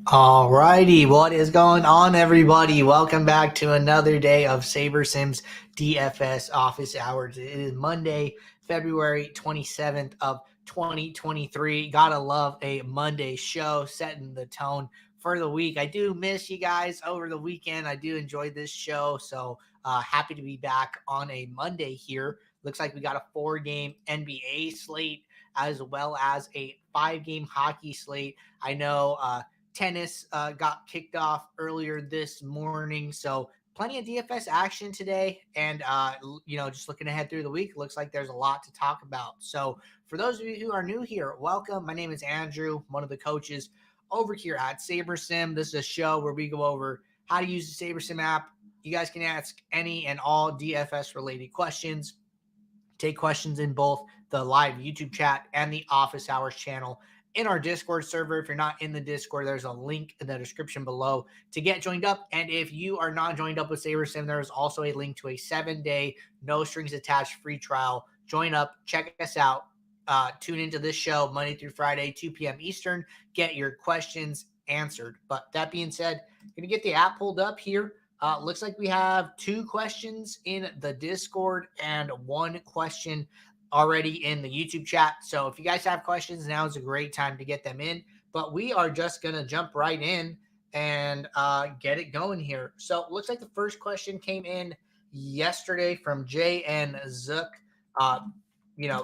Alrighty, what is going on, everybody? Welcome back to another day of Saber Sims DFS office hours. It is Monday, February 27th of 2023. Gotta love a Monday show, setting the tone for the week. I do miss you guys over the weekend. I do enjoy this show, so happy to be back on a Monday here. Looks like we got a 4-game NBA slate as well as a 5-game hockey slate. I know tennis got kicked off earlier this morning, so plenty of DFS action today. And just looking ahead through the week, looks like there's a lot to talk about. So for those of you who are new here, welcome. My name is Andrew, one of the coaches over here at SaberSim. This is a show where we go over how to use the SaberSim app. You guys can ask any and all DFS related questions. Take questions in both the live YouTube chat and the office hours channel in our Discord server. If you're not in the Discord, there's a link in the description below to get joined up. And if you are not joined up with SaberSim, there is also a link to a 7-day, no strings attached free trial. Join up, check us out. Tune into this show Monday through Friday, 2 p.m. Eastern. Get your questions answered. But that being said, going to get the app pulled up here. Looks like we have 2 questions in the Discord and 1 question already in the YouTube chat. So if you guys have questions, now is a great time to get them in. But we are just going to jump right in and get it going here. So it looks like the first question came in yesterday from JN Zook.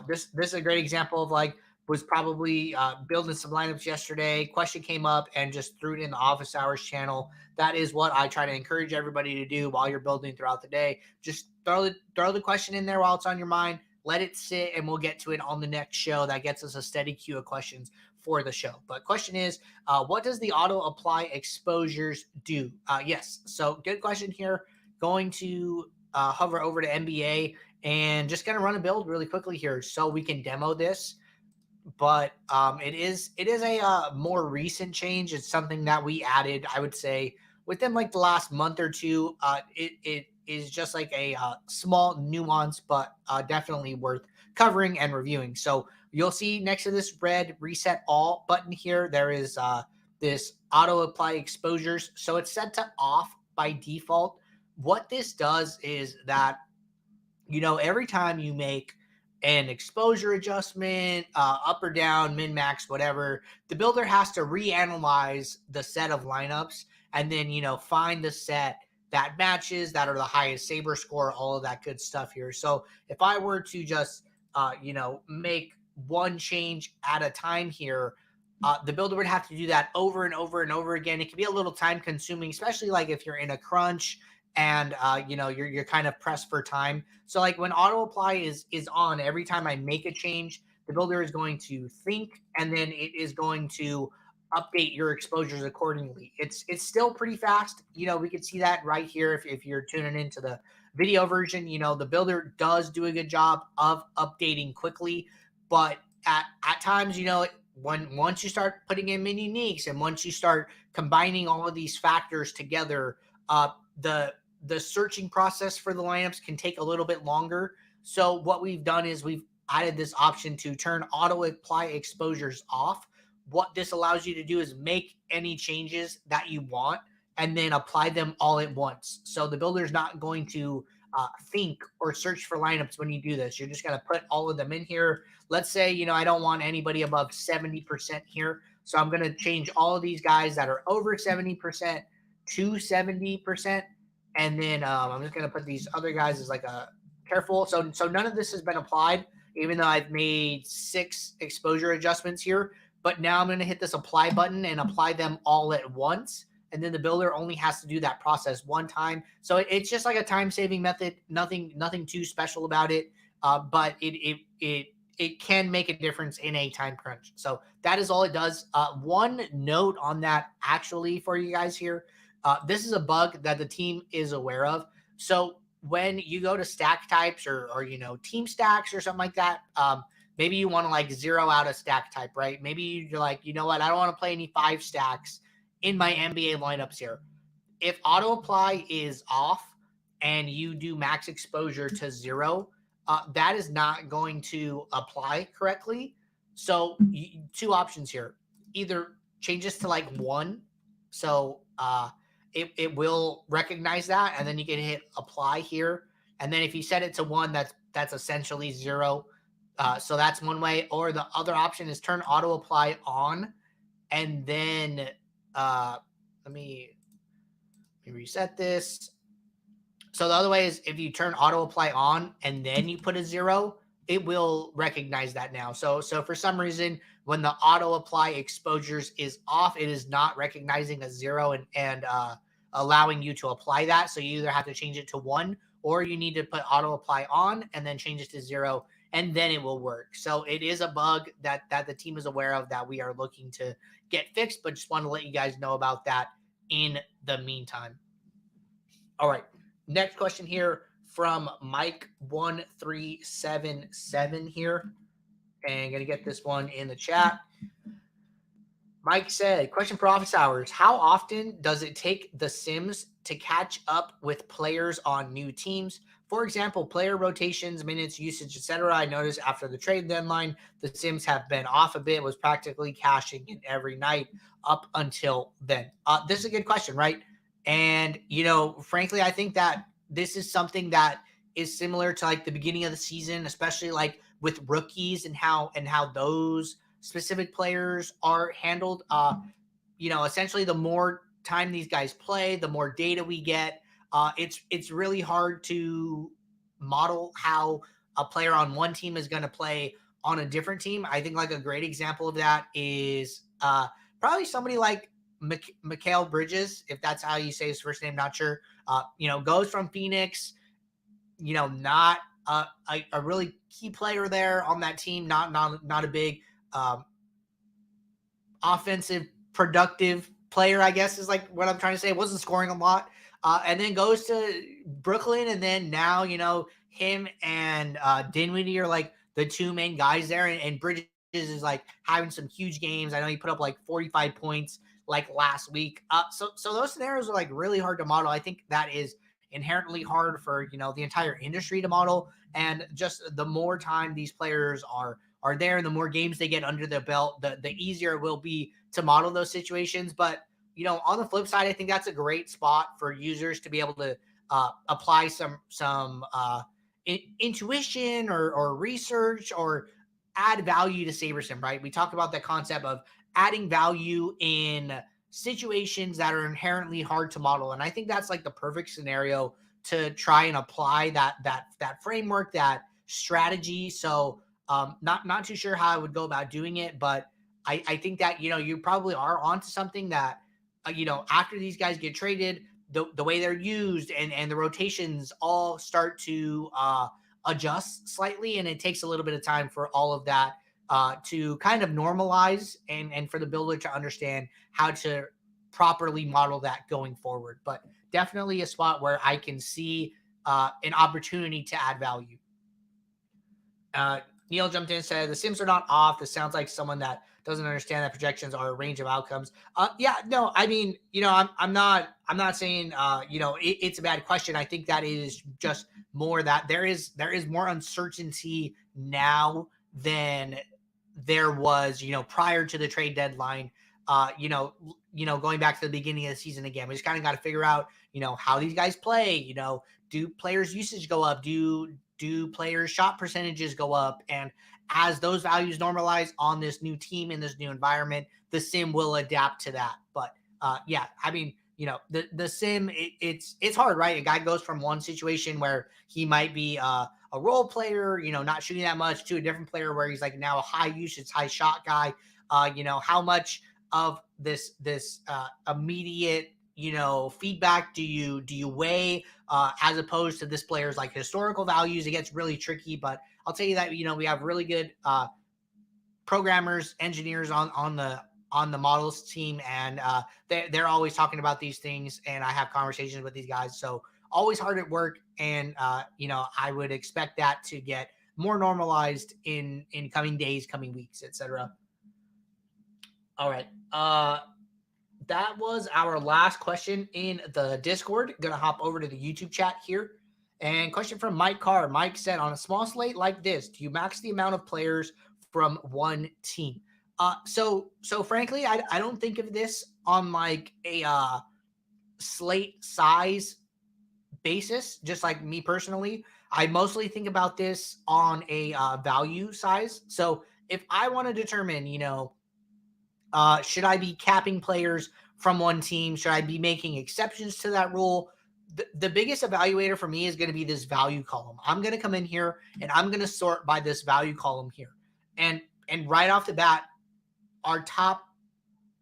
This is a great example of was probably building some lineups yesterday. Question came up and just threw it in the office hours channel. That is what I try to encourage everybody to do while you're building throughout the day. Just throw the question in there while it's on your mind. Let it sit, and we'll get to it on the next show. That gets us a steady queue of questions for the show. But question is, what does the auto apply exposures do? Yes, so good question here. Going to hover over to NBA and just going to run a build really quickly here so we can demo this. But it is a more recent change. It's something that we added, I would say, within like the last month or two. It is just like a small nuance, but definitely worth covering and reviewing. So you'll see next to this red reset all button here, there is this auto apply exposures. So it's set to off by default. What this does is that, every time you make an exposure adjustment, up or down, min max, whatever, the builder has to reanalyze the set of lineups and then, find the set that matches, that are the highest saber score, all of that good stuff here. So if I were to just, make one change at a time here, the builder would have to do that over and over and over again. It can be a little time consuming, especially like if you're in a crunch and you're kind of pressed for time. So like when auto apply is on, every time I make a change, the builder is going to think, and then it is going to update your exposures accordingly. It's still pretty fast. We can see that right here if you're tuning into the video version. The builder does do a good job of updating quickly, but at times, once you start putting in mini uniques and once you start combining all of these factors together, the searching process for the lineups can take a little bit longer. So what we've done is we've added this option to turn auto apply exposures off. What this allows you to do is make any changes that you want and then apply them all at once. So the builder's not going to think or search for lineups when you do this. You're just going to put all of them in here. Let's say, I don't want anybody above 70% here. So I'm going to change all of these guys that are over 70% to 70%. And then I'm just going to put these other guys as like a careful. So none of this has been applied, even though I've made 6 exposure adjustments here. But now I'm going to hit this apply button and apply them all at once. And then the builder only has to do that process one time. So it's just like a time-saving method. Nothing too special about it. But it can make a difference in a time crunch. So that is all it does. One note on that actually for you guys here. This is a bug that the team is aware of. So when you go to stack types or team stacks or something like that, maybe you want to like zero out a stack type, right? Maybe you're like, you know what? I don't want to play any 5 stacks in my NBA lineups here. If auto apply is off and you do max exposure to 0, that is not going to apply correctly. So 2 options here. Either change this to like 1 So it will recognize that, and then you can hit apply here. And then if you set it to 1, that's essentially 0. So that's one way. Or the other option is turn auto apply on, and then let me reset this. So the other way is if you turn auto apply on and then you put a 0, it will recognize that now. So for some reason, when the auto apply exposures is off, it is not recognizing a 0 and allowing you to apply that. So you either have to change it to 1, or you need to put auto apply on and then change it to 0, and then it will work. So it is a bug that the team is aware of that we are looking to get fixed, but just want to let you guys know about that in the meantime. All right. Next question here from Mike1377 here. And going to get this one in the chat. Mike said, question for office hours. How often does it take the Sims to catch up with players on new teams? For example, player rotations, minutes, usage, etc. I noticed after the trade deadline, the Sims have been off a bit, was practically cashing in every night up until then. This is a good question, right? And, frankly, I think that this is something that is similar to like the beginning of the season, especially like with rookies and how those specific players are handled. Essentially the more time these guys play, the more data we get. It's really hard to model how a player on one team is going to play on a different team. I think like a great example of that is probably somebody like Mikal Bridges, if that's how you say his first name, not sure. Goes from Phoenix, not a really key player there on that team, not a big offensive productive player, I guess is like what I'm trying to say. Wasn't scoring a lot. And then goes to Brooklyn, and then now, him and Dinwiddie are like the two main guys there, and Bridges is like having some huge games. I know he put up like 45 points like last week. So those scenarios are like really hard to model. I think that is inherently hard for, the entire industry to model. And just the more time these players are there, the more games they get under their belt, the easier it will be to model those situations. But, on the flip side, I think that's a great spot for users to be able to apply some intuition or research or add value to SaberSim, right? We talked about the concept of adding value in situations that are inherently hard to model. And I think that's like the perfect scenario to try and apply that framework, that strategy. So not too sure how I would go about doing it, but I think that, you probably are onto something that, after these guys get traded, the way they're used and the rotations all start to adjust slightly. And it takes a little bit of time for all of that to kind of normalize and for the builder to understand how to properly model that going forward. But definitely a spot where I can see an opportunity to add value. Neil jumped in and said, the Sims are not off. This sounds like someone that doesn't understand that projections are a range of outcomes. Yeah, no, I mean, I'm not saying, it's a bad question. I think that is just more that there is more uncertainty now than there was, prior to the trade deadline. Going back to the beginning of the season again, we just kind of got to figure out, how these guys play. Do players' usage go up? Do players' shot percentages go up? And as those values normalize on this new team in this new environment, the sim will adapt to that. But yeah, I mean, the sim, it's hard, right? A guy goes from one situation where he might be a role player, not shooting that much, to a different player where he's like now a high usage, high shot guy. How much of this immediate feedback do you weigh as opposed to this player's like historical values? It gets really tricky, but I'll tell you that we have really good programmers, engineers on the models team, and they're always talking about these things, and I have conversations with these guys. So always hard at work, and I would expect that to get more normalized in coming days, coming weeks, etc. All right. That was our last question in the Discord. Gonna hop over to the YouTube chat here. And question from Mike Carr. Mike said, on a small slate like this, do you max the amount of players from one team? So frankly, I don't think of this on like a slate size basis. Just like me personally, I mostly think about this on a value size. So if I want to determine, should I be capping players from one team? Should I be making exceptions to that rule? The biggest evaluator for me is going to be this value column. I'm going to come in here and I'm going to sort by this value column here. And right off the bat, our top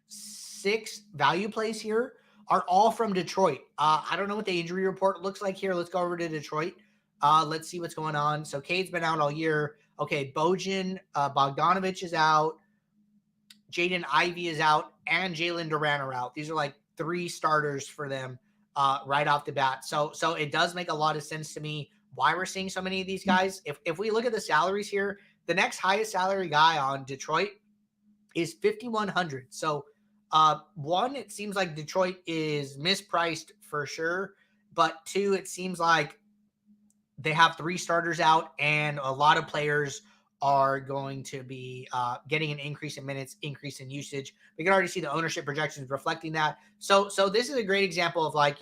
6 value plays here are all from Detroit. I don't know what the injury report looks like here. Let's go over to Detroit. Let's see what's going on. So Cade's been out all year. Okay, Bojan Bogdanovic is out. Jaden Ivey is out, and Jalen Duran are out. These are like 3 starters for them right off the bat. So it does make a lot of sense to me why we're seeing so many of these guys. If we look at the salaries here, the next highest salary guy on Detroit is 5,100. So one, it seems like Detroit is mispriced for sure, but 2, it seems like they have 3 starters out, and a lot of players are going to be getting an increase in minutes, increase in usage. We can already see the ownership projections reflecting that. So this is a great example of like,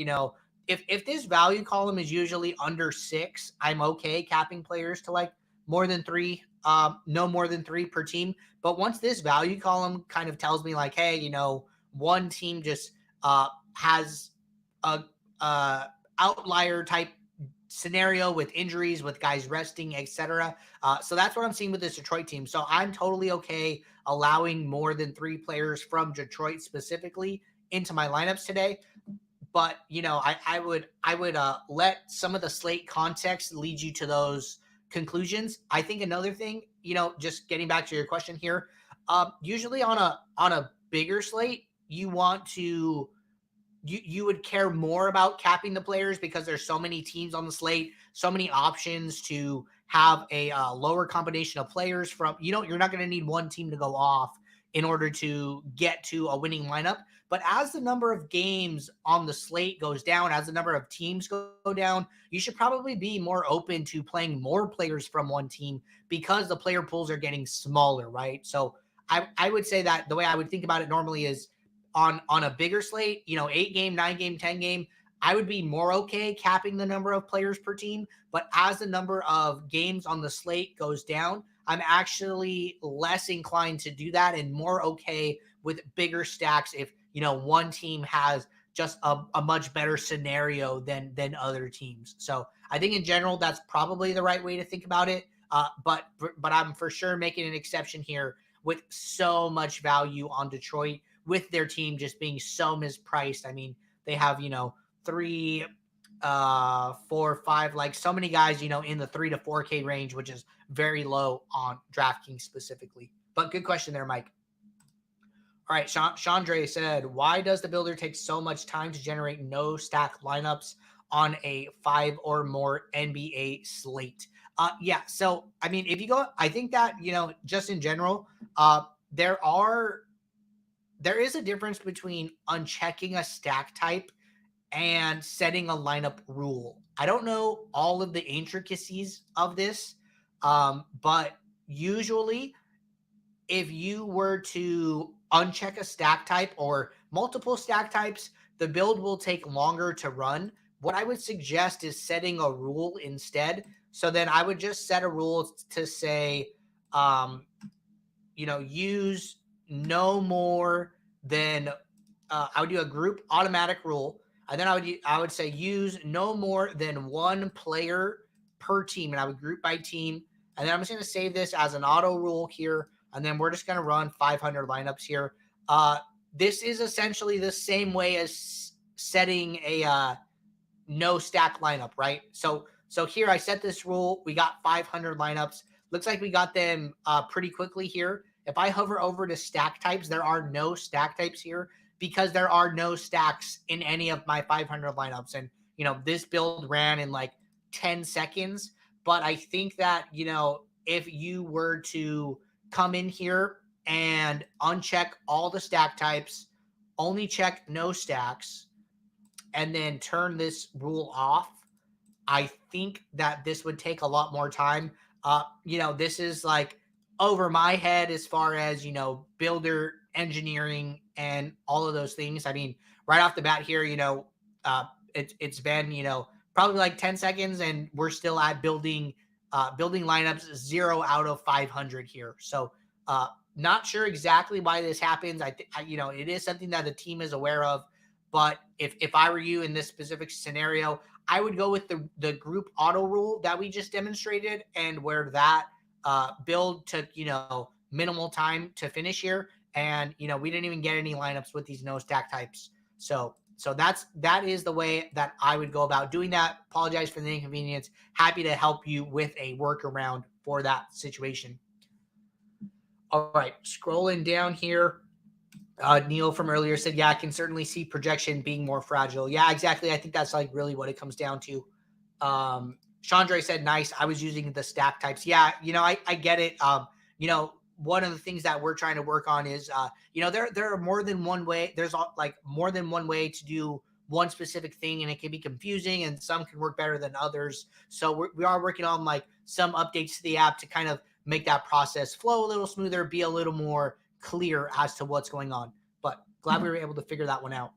if this value column is usually under 6, I'm okay capping players to like more than 3, no more than 3 per team. But once this value column kind of tells me like, hey, one team just has a outlier type scenario with injuries, with guys resting, etc. So that's what I'm seeing with this Detroit team. So I'm totally okay allowing more than 3 players from Detroit specifically into my lineups today. But I would let some of the slate context lead you to those conclusions. I think another thing, just getting back to your question here, usually on a bigger slate, you want to you would care more about capping the players because there's so many teams on the slate, so many options to have a lower combination of players from, you're not going to need one team to go off in order to get to a winning lineup. But as the number of games on the slate goes down, as the number of teams go down, you should probably be more open to playing more players from one team because the player pools are getting smaller, right? So I would say that the way I would think about it normally is on a bigger slate, 8 game, 9 game, 10 game, I would be more okay capping the number of players per team. But as the number of games on the slate goes down, I'm actually less inclined to do that and more okay with bigger stacks if, one team has just a much better scenario than other teams. So I think in general, that's probably the right way to think about it. But I'm for sure making an exception here with so much value on Detroit, with their team just being so mispriced. I mean, they have, 3, 4, 5, like so many guys, in the 3 to 4K range, which is very low on DraftKings specifically. But good question there, Mike. All right, Chandre said, why does the builder take so much time to generate no stack lineups on a 5 or more NBA slate? Yeah, so I mean, if you go, I think that, just in general, there is a difference between unchecking a stack type and setting a lineup rule. I don't know all of the intricacies of this, but usually if you were to uncheck a stack type or multiple stack types, the build will take longer to run. What I would suggest is setting a rule instead. So then I would just set a rule to say, use no more than I would do a group automatic rule, and then I would say use no more than 1 player per team, and I would group by team. And then I'm just going to save this as an auto rule here, and then we're just going to run 500 lineups here. This is essentially the same way as setting a no stack lineup, right? So here I set this rule. We got 500 lineups. Looks like we got them pretty quickly here. If I hover over to stack types, there are no stack types here because there are no stacks in any of my 500 lineups. And, this build ran in like 10 seconds. But I think that, if you were to come in here and uncheck all the stack types, only check no stacks, and then turn this rule off, I think that this would take a lot more time. This is like over my head as far as, builder engineering and all of those things. I mean, right off the bat here, uh, it's been, probably like 10 seconds and we're still at building lineups 0 out of 500 here. So, not sure exactly why this happens. It is something that the team is aware of, but if I were you in this specific scenario, I would go with the group auto rule that we just demonstrated, and where that build took, minimal time to finish here. And, we didn't even get any lineups with these no stack types. So that is the way that I would go about doing that. Apologize for the inconvenience. Happy to help you with a workaround for that situation. All right, scrolling down here. Neil from earlier said, yeah, I can certainly see projection being more fragile. Yeah, exactly. I think that's like really what it comes down to. Chandra said, nice. I was using the stack types. Yeah, I get it. One of the things that we're trying to work on is, there are more than one way. There's like more than one way to do one specific thing, and it can be confusing, and some can work better than others. So we are working on like some updates to the app to kind of make that process flow a little smoother, be a little more clear as to what's going on. But glad we were able to figure that one out.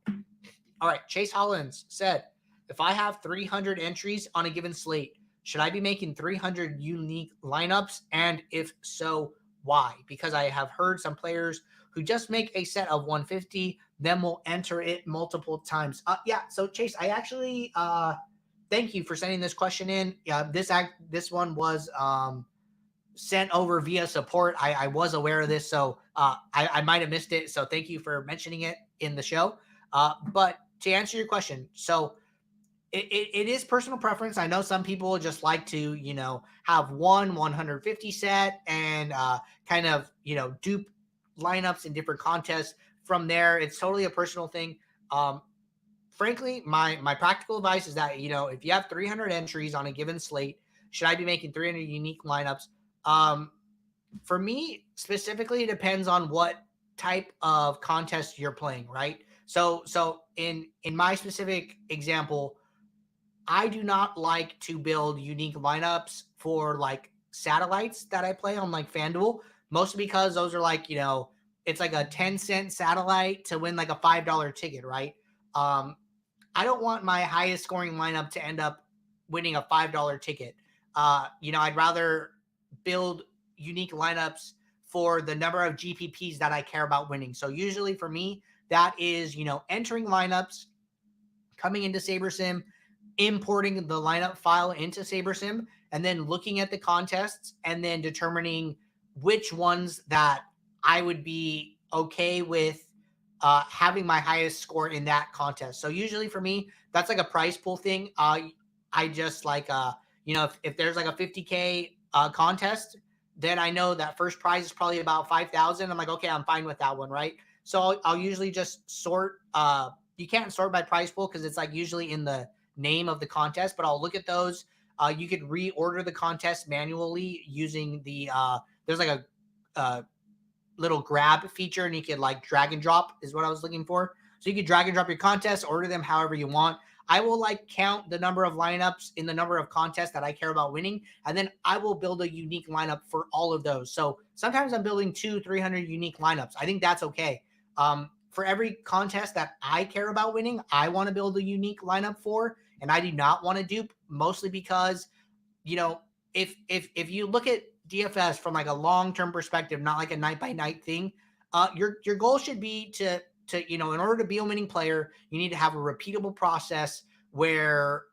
All right, Chase Hollins said, if I have 300 entries on a given slate, should I be making 300 unique lineups? And if so, why? Because I have heard some players who just make a set of 150, then will enter it multiple times. Yeah, so Chase, I actually thank you for sending this question in. This one was sent over via support. I was aware of this, so I might have missed it. So thank you for mentioning it in the show. But to answer your question, so it is personal preference. I know some people just like to, have 150 set and kind of, dupe lineups in different contests. From there, it's totally a personal thing. Frankly, my practical advice is that, if you have 300 entries on a given slate, should I be making 300 unique lineups? For me specifically, it depends on what type of contest you're playing, right? So in my specific example, I do not like to build unique lineups for like satellites that I play on like FanDuel, mostly because those are like, it's like a 10-cent satellite to win like a $5 ticket, right? I don't want my highest scoring lineup to end up winning a $5 ticket. I'd rather build unique lineups for the number of GPPs that I care about winning. So usually for me, that is, entering lineups, coming into SaberSim, importing the lineup file into SaberSim, and then looking at the contests and then determining which ones that I would be okay with having my highest score in that contest. So usually for me, that's like a prize pool thing. I just like, if there's like a 50K contest, then I know that first prize is probably about 5,000. I'm like, okay, I'm fine with that one, right? So I'll usually just sort. You can't sort by prize pool because it's like usually in the name of the contest, but I'll look at those. You could reorder the contest manually using the there's like a little grab feature, and you could like drag and drop is what I was looking for. So you could drag and drop your contests, order them however you want. I will like count the number of lineups in the number of contests that I care about winning, and then I will build a unique lineup for all of those. So sometimes I'm building 200-300 unique lineups. I think that's okay. For every contest that I care about winning, I want to build a unique lineup for, and I do not want to dupe, mostly because, if you look at DFS from like a long-term perspective, not like a night-by-night thing, your goal should be to in order to be a winning player, you need to have a repeatable process where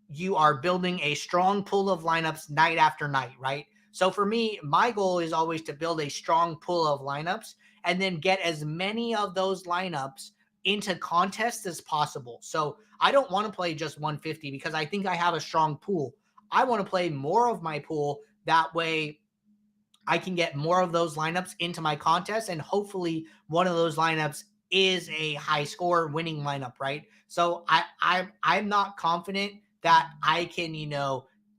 you are building a strong pool of lineups night after night, right? So for me, my goal is always to build a strong pool of lineups and then get as many of those lineups into contests as possible. So I don't want to play just 150 because I think I have a strong pool. I want to play more of my pool. That way I can get more of those lineups into my contest, and hopefully one of those lineups is a high score winning lineup, right? So I'm not confident that I can,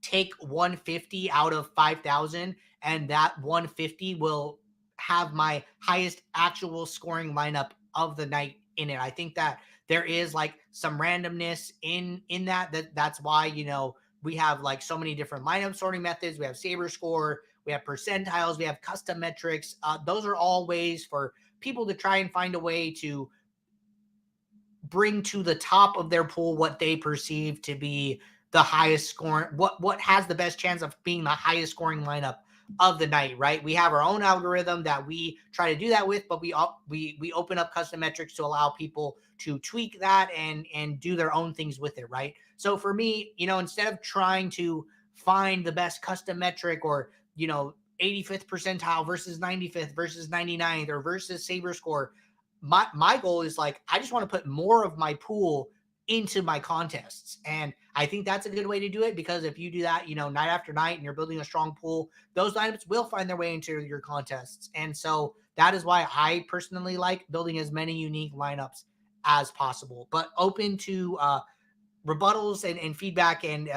take 150 out of 5,000 and that 150 will have my highest actual scoring lineup of the night in it. I think that there is like some randomness in that's why, we have like so many different lineup sorting methods. We have Saber Score, we have percentiles, we have custom metrics. Those are all ways for people to try and find a way to bring to the top of their pool what they perceive to be the highest scoring, what has the best chance of being the highest scoring lineup of the night, right? We have our own algorithm that we try to do that with, but we open up custom metrics to allow people to tweak that and do their own things with it, right? So for me, instead of trying to find the best custom metric or 85th percentile versus 95th versus 99th or versus saber score, my goal is like, I just want to put more of my pool into my contests. And I think that's a good way to do it, because if you do that, night after night, and you're building a strong pool, those lineups will find their way into your contests. And so that is why I personally like building as many unique lineups as possible, but open to rebuttals and feedback and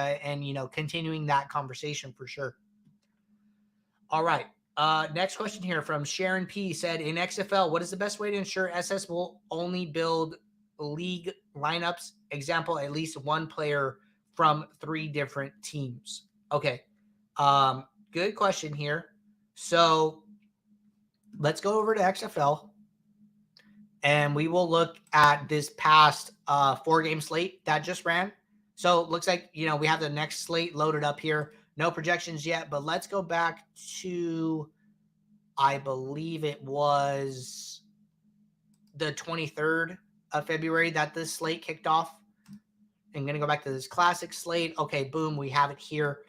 continuing that conversation for sure. All right. Next question here from Sharon P. said, in XFL, what is the best way to ensure SS will only build league lineups? Example, at least one player from 3 different teams. Okay. Good question here. So let's go over to XFL and we will look at this past 4-game slate that just ran. So it looks like, we have the next slate loaded up here. No projections yet, but let's go back to, I believe it was the 23rd of February that this slate kicked off. I'm going to go back to this classic slate. Okay, boom, we have it here.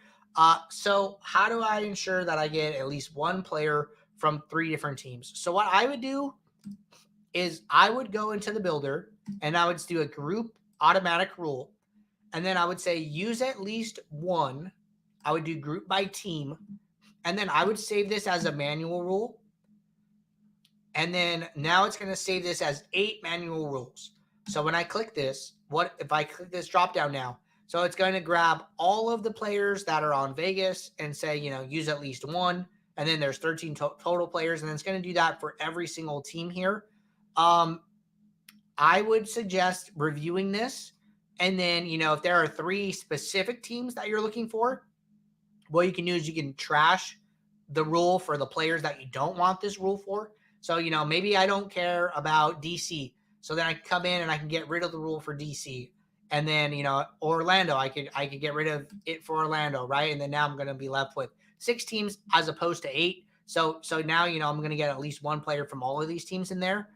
So how do I ensure that I get at least one player from 3 different teams? So what I would do is I would go into the builder and I would do a group automatic rule. And then I would say use at least one. I would do group by team. And then I would save this as a manual rule. And then now it's going to save this as 8 manual rules. So when I click this, what if I click this drop down now? So it's going to grab all of the players that are on Vegas and say, use at least one. And then there's 13 total players. And it's going to do that for every single team here. I would suggest reviewing this. And then, if there are 3 specific teams that you're looking for, what you can do is you can trash the rule for the players that you don't want this rule for. So, maybe I don't care about DC. So then I can come in and I can get rid of the rule for DC. And then, Orlando, I could get rid of it for Orlando, right? And then now I'm going to be left with 6 teams as opposed to 8. So now, I'm going to get at least one player from all of these teams in there.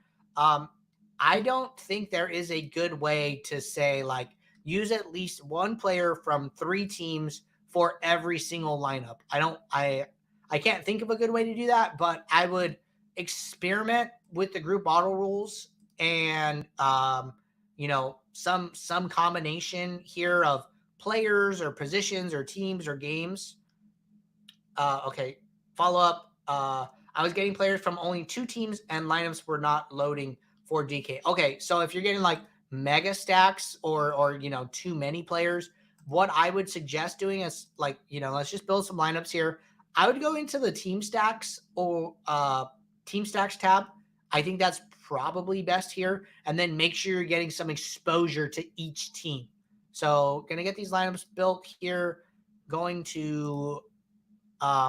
I don't think there is a good way to say, like, use at least one player from 3 teams for every single lineup. I can't think of a good way to do that, but I would experiment with the group auto rules and, some combination here of players or positions or teams or games. Okay. Follow up. I was getting players from only 2 teams and lineups were not loading for DK. Okay. So if you're getting like mega stacks or too many players, what I would suggest doing is like, let's just build some lineups here. I would go into the team stacks or team stacks tab. I think that's probably best here. And then make sure you're getting some exposure to each team. So going to get these lineups built here. Going to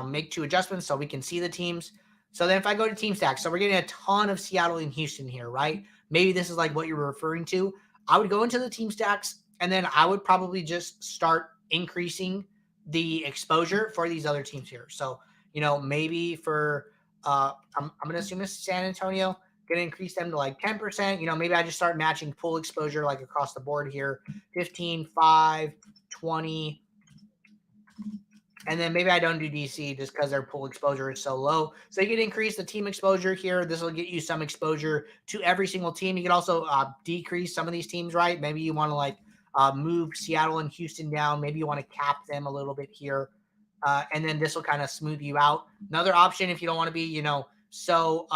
make 2 adjustments so we can see the teams. So then if I go to team stacks, so we're getting a ton of Seattle and Houston here, right? Maybe this is like what you're referring to. I would go into the team stacks and then I would probably just start increasing the exposure for these other teams here. So, maybe for, I'm going to assume this is San Antonio, going to increase them to like 10%. Maybe I just start matching pool exposure like across the board here, 15, 5, 20. And then maybe I don't do DC just because their pool exposure is so low. So you can increase the team exposure here. This will get you some exposure to every single team. You can also decrease some of these teams, right? Maybe you want to like move Seattle and Houston down. Maybe you want to cap them a little bit here. And then this will kind of smooth you out. Another option, if you don't want to be, so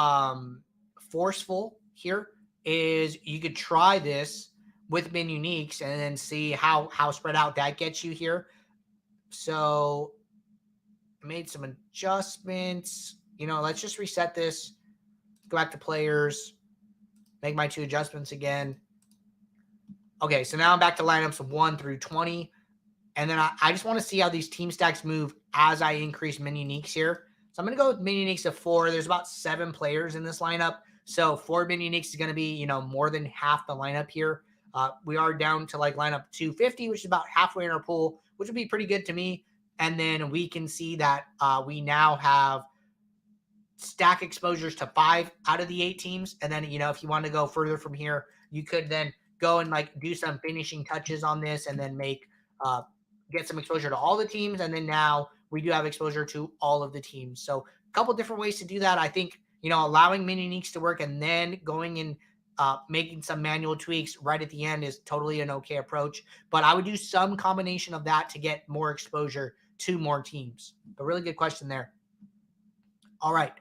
forceful here, is you could try this with min uniques and then see how spread out that gets you here. So made some adjustments. Let's just reset this. Go back to players. Make my 2 adjustments again. Okay, so now I'm back to lineups 1 through 20. And then I just want to see how these team stacks move as I increase min uniques here. So I'm going to go with mini uniques of 4. There's about 7 players in this lineup. So 4 mini uniques is going to be, more than half the lineup here. We are down to like lineup 250, which is about halfway in our pool, which would be pretty good to me. And then we can see that we now have stack exposures to 5 out of the 8 teams. And then, if you want to go further from here, you could then go and like do some finishing touches on this and then get some exposure to all the teams. And then now we do have exposure to all of the teams. So a couple different ways to do that. I think, allowing mini uniques to work and then going and making some manual tweaks right at the end is totally an okay approach. But I would do some combination of that to get more exposure to more teams. But really good question there. All right.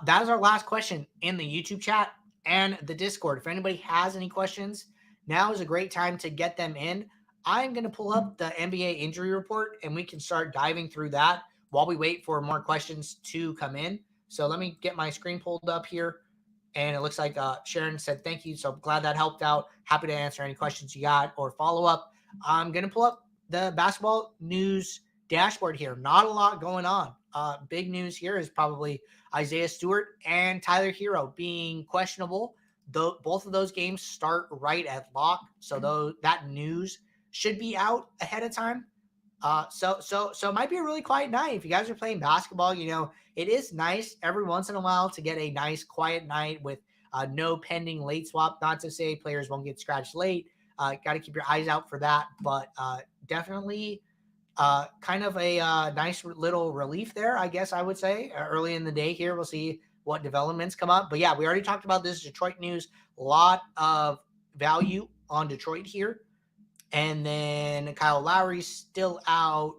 That is our last question in the YouTube chat and the Discord. If anybody has any questions, now is a great time to get them in. I'm going to pull up the NBA injury report and we can start diving through that while we wait for more questions to come in. So let me get my screen pulled up here. And it looks like Sharon said thank you. So I'm glad that helped out. Happy to answer any questions you got or follow up. I'm going to pull up the basketball news dashboard here. Not a lot going on. Big news here is probably Isaiah Stewart and Tyler Hero being questionable. Both of those games start right at lock. So that news should be out ahead of time. So it might be a really quiet night. If you guys are playing basketball, it is nice every once in a while to get a nice quiet night with no pending late swap. Not to say players won't get scratched late. Got to keep your eyes out for that, but definitely kind of a nice little relief there, I guess I would say. Early in the day here, we'll see what developments come up. But yeah, we already talked about this Detroit news. A lot of value on Detroit here. And then Kyle Lowry's still out.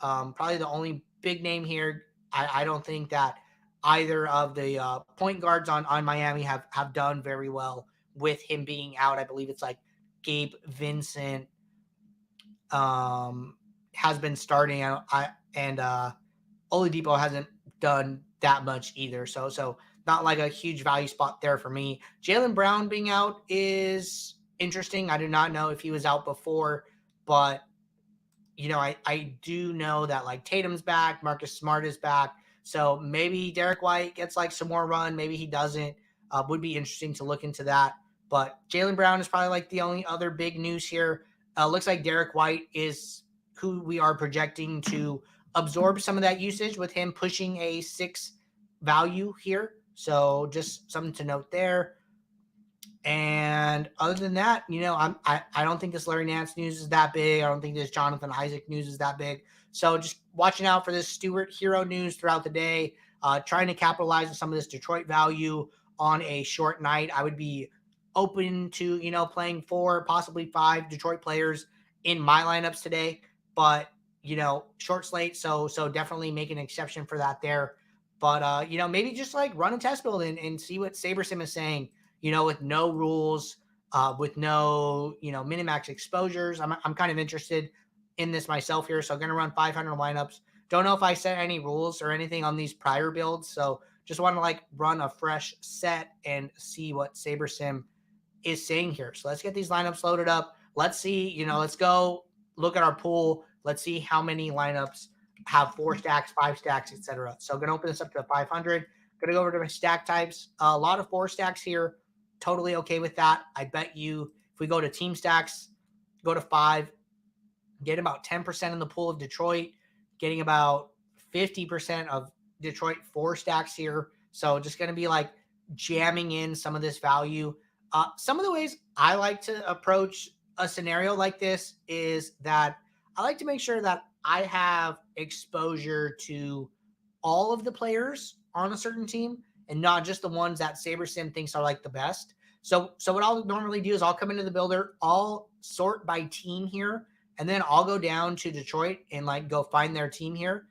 Probably the only big name here. I don't think that either of the point guards on Miami have done very well with him being out. I believe it's like Gabe Vincent has been starting, and Oladipo hasn't done that much either. So not like a huge value spot there for me. Jaylen Brown being out is interesting. I do not know if he was out before, but I do know that like Tatum's back, Marcus Smart is back. So maybe Derek White gets like some more run. Maybe he doesn't. Would be interesting to look into that. But Jaylen Brown is probably like the only other big news here. Looks like Derek White is who we are projecting to absorb some of that usage with him pushing a 6 value here. So just something to note there. And other than that, I don't think this Larry Nance news is that big. I don't think this Jonathan Isaac news is that big. So just watching out for this Stewart Hero news throughout the day, trying to capitalize on some of this Detroit value on a short night. I would be open to, playing 4, possibly 5 Detroit players in my lineups today, but, short slate. So definitely make an exception for that there. But, maybe just like run a test build and see what SaberSim is saying, with no rules, with no, minimax exposures. I'm kind of interested in this myself here. So I'm going to run 500 lineups. Don't know if I set any rules or anything on these prior builds. So just want to like run a fresh set and see what SaberSim is saying here. So let's get these lineups loaded up. Let's see, let's go look at our pool. Let's see how many lineups have 4 stacks, 5 stacks, etc. So I'm going to open this up to 500. Going to go over to my stack types. A lot of 4 stacks here. Totally okay with that. I bet you if we go to team stacks, go to 5, get about 10% in the pool of Detroit, getting about 50% of Detroit 4 stacks here. So just going to be like jamming in some of this value. Some of the ways I like to approach a scenario like this is that I like to make sure that I have exposure to all of the players on a certain team and not just the ones that SaberSim thinks are like the best. So what I'll normally do is I'll come into the builder, I'll sort by team here, and then I'll go down to Detroit and like go find their team here.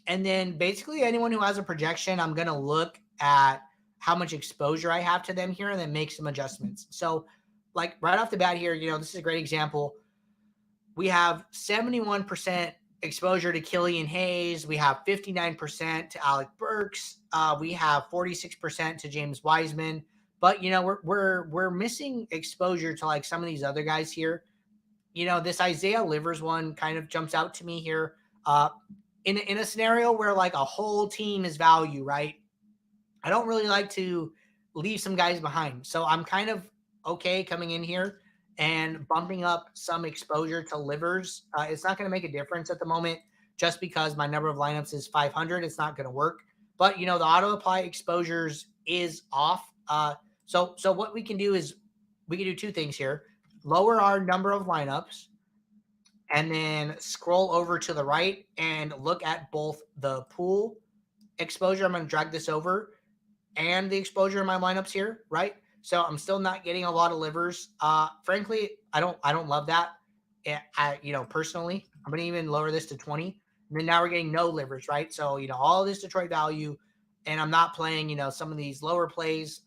And then basically anyone who has a projection, I'm going to look at how much exposure I have to them here and then make some adjustments. So like right off the bat here, this is a great example. We have 71% exposure to Killian Hayes. We have 59% to Alec Burks. We have 46% to James Wiseman. But we're missing exposure to like some of these other guys here. This Isaiah Livers one kind of jumps out to me here. in a scenario where like a whole team is value, right? I don't really like to leave some guys behind. So I'm kind of okay coming in here and bumping up some exposure to livers. It's not going to make a difference at the moment just because my number of lineups is 500. It's not going to work. But, the auto apply exposures is off. So what we can do is we can do two things here. Lower our number of lineups and then scroll over to the right and look at both the pool exposure. I'm going to drag this over and the exposure in my lineups here, right? So I'm still not getting a lot of livers. Frankly, I don't love that. Personally, I'm gonna even lower this to 20. And then now we're getting no livers, right? So all this Detroit value, and I'm not playing some of these lower plays.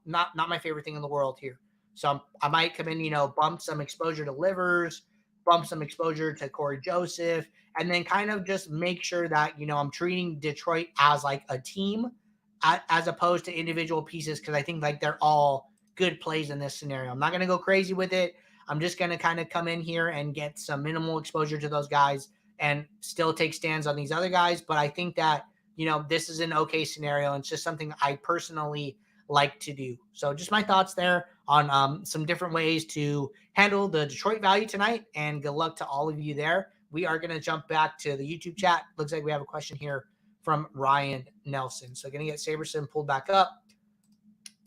Not my favorite thing in the world here. So I might come in, bump some exposure to livers, bump some exposure to Corey Joseph, and then kind of just make sure that I'm treating Detroit as like a team as opposed to individual pieces, because I think like they're all good plays in this scenario. I'm not going to go crazy with it. I'm just going to kind of come in here and get some minimal exposure to those guys and still take stands on these other guys. But I think that, this is an okay scenario. And it's just something I personally like to do. So just my thoughts there on some different ways to handle the Detroit value tonight, and good luck to all of you there. We are going to jump back to the YouTube chat. Looks like we have a question here from Ryan Nelson. So going to get Saberson pulled back up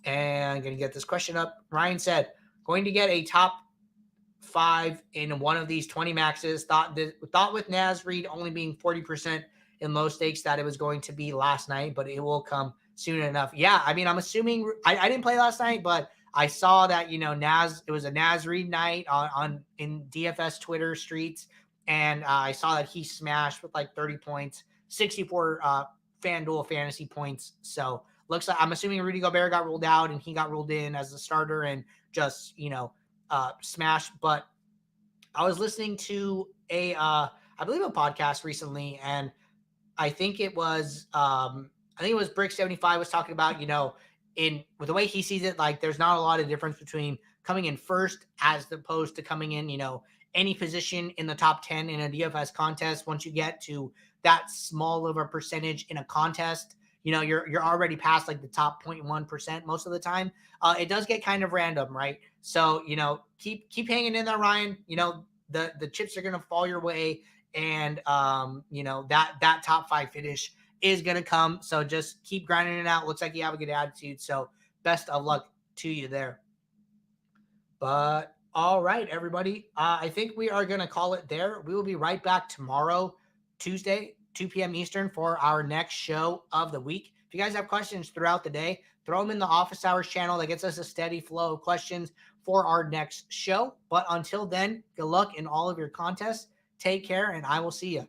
and going to get this question up. Ryan said, going to get a top 5 in one of these 20 maxes. Thought with Naz Reid only being 40% in low stakes that it was going to be last night, but it will come soon enough. Yeah, I mean, I'm assuming I didn't play last night, but I saw that it was a Naz Reid night on in DFS Twitter streets, and I saw that he smashed with like 30 points, 64 FanDuel fantasy points. So looks like I'm assuming Rudy Gobert got ruled out and he got ruled in as the starter and just smash. But I was listening to I believe a podcast recently, and I think it was Brick 75 was talking about, with the way he sees it, like there's not a lot of difference between coming in first as opposed to coming in, any position in the top 10 in a DFS contest. Once you get to that small of a percentage in a contest, you're already past like the top 0.1% most of the time. It does get kind of random, right? So, keep hanging in there, Ryan. The chips are going to fall your way, and that top 5 finish is going to come. So just keep grinding it out. Looks like you have a good attitude. So best of luck to you there. But all right, everybody. I think we are going to call it there. We will be right back tomorrow, Tuesday, 2 p.m. Eastern, for our next show of the week. If you guys have questions throughout the day, throw them in the Office Hours channel. That gets us a steady flow of questions for our next show. But until then, good luck in all of your contests. Take care, and I will see you.